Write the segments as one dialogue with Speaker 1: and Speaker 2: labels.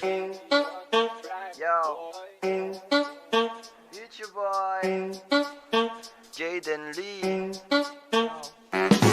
Speaker 1: Yo, it's your boy, Jaden Lee.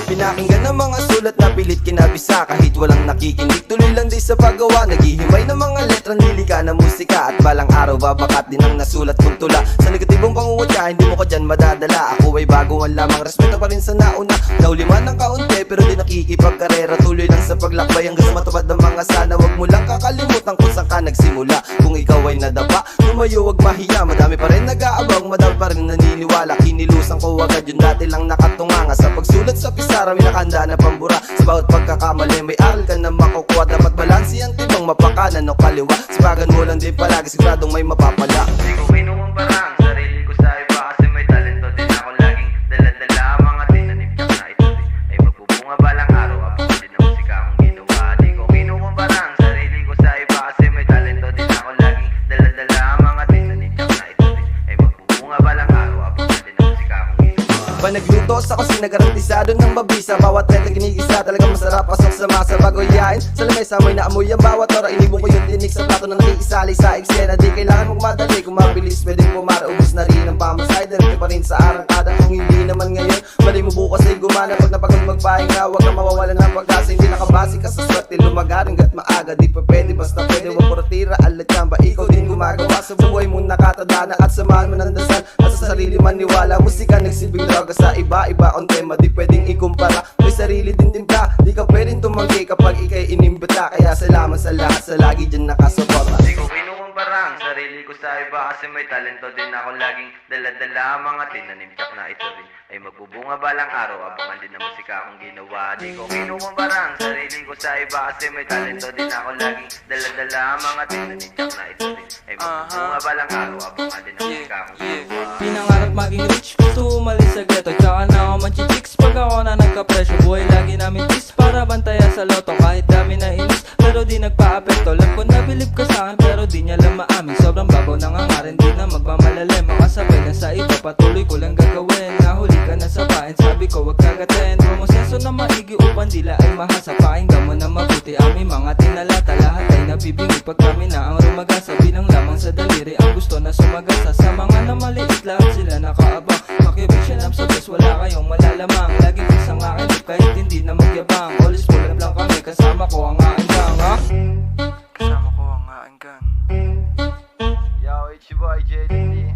Speaker 1: Pinakinggan ng mga sulat na pilit kinabisa kahit walang nakikinig. Tuloy lang din sa paggawa, naghihimay ng mga letra, nilika ng musika. At balang araw babakat din ang nasulat kong tula. Sa negatibong pangungutya, hindi mo ko dyan madadala. Ako ay baguhan lamang, respeto pa rin sa nauna. Nauli man ng kaunti pero di nakikipagkarera. Tuloy lang sa paglakbay hanggang sa matupad ng mga sana. Huwag mo lang kakalimutan kung saan ka nagsimula. Kung ikaw ay nadapa, lumayo huwag mahiya. Madami pa rin nag-aabang, madami pa rin naniniwala. Kinilusan ko agad yung dati lang nakatunganga. Sa pagsulat sa pisara, may nakahanda na pambura. Sa bawat pagkakamali, may aral ka na makukuha. Dapat balansi ang tibang mapakanan o kaliwa. Sipagan mo lang din palagi, siguradong may mapapala. Di ko kinukumparang sarili ko sa iba, kasi may talento din ako laging dala-dala. Mga tinanim na ito din ay magbubunga balang araw. Abang din ang musika akong ginawa. Di ko kinukumparang sarili ko sa iba, kasi may talento din ako laging dala-dala. Mga tinanim na ito din ay magbubunga balang araw. Abang din ang musika akong ginawa. Panaglutos ako sinagarantisado ng mabisa. Bawat renta ginigisa, talagang masarap pasok sa masa. Bago yain, sa lamesa mo'y naamoy ang bawat ora. Inibong ko yung tinik sa plato na nakikisalay sa eksena. Di kailangan mong madali, kung mabilis pwedeng pumara. Ubus na rin ang pamasay, diretso pa rin sa arangkada. Kung hindi naman ngayon, mali mo bukas ay gumana. Pag napagod magpahinga, huwag ka mawawala ng pag-asa. Hindi nakabase ka sa swerte, lumagaring gat maaga. Di pa pwede, basta pwede, huwag portira, alat chamba. Ikaw din gumagawa sa buhay mo nakatadana. At samahan mo ng dasal, at sa sarili maniwala. Musika nagsilbing droga sa iba-iba ang tema. Di pwedeng ikumpara, may sarili din timpla. Di ka pwedeng tumanggi kapag ikay inimbita. Kaya salamat sa lahat, sa lagi dyan nakasuporta. Di ko kinukumparang sarili ko sa iba, kasi may talento din ako laging dala-dala. Mga tinanimtak na ito rin ay magbubunga balang araw. Abangan din ang musika akong ginawa. Di ko kinukumparang sarili ko sa iba, kasi may talento din ako laging dala-dala. Mga tinanimtak na ito rin ay magbubunga balang araw. Abangan din ang musika akong ginawa.
Speaker 2: Pinangarap maging rich, gusto umalis sa ghetto. Tsaka na ako manchichicks pag ako na nagka-presyo. Buhay lagi namin peace para bantaya sa loto. Kahit dami na inis, pero di nagpa-apekto. Alam ko na bilib ka sa'kin, pero di niya lang maamin. Sobrang babaw ng hangarin, di na magmamalalim. Makasabay na sa iba, patuloy ko lang gagawin. Nahuli ka na sa bayan, sabi ko wag kagatin. Promosenso na maigi upang dila ay mahasa. Pakinggan mo na mabuti aming mga tinalata. Lahat ay nabibingi pag kami na ang rumagasa. Bilang lamang sa daliri ang gusto na sumagasa. Sa mga na maliit lahat sila nakaabang. Makibig siya lang sa best, wala kayong malalamang. Laging isang akin kahit hindi na magyabang. Always full up lang kami, kasama ko ang aking gang, ha? Kasama ko ang aking gang.
Speaker 1: Yo, it's your boy Jaden Lee,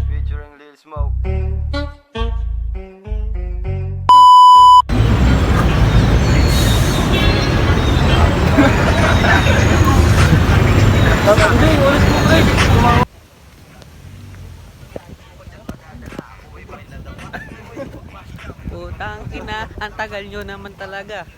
Speaker 1: featuring Lil Smoke.
Speaker 3: Putang ina, ang tagal nyo naman talaga.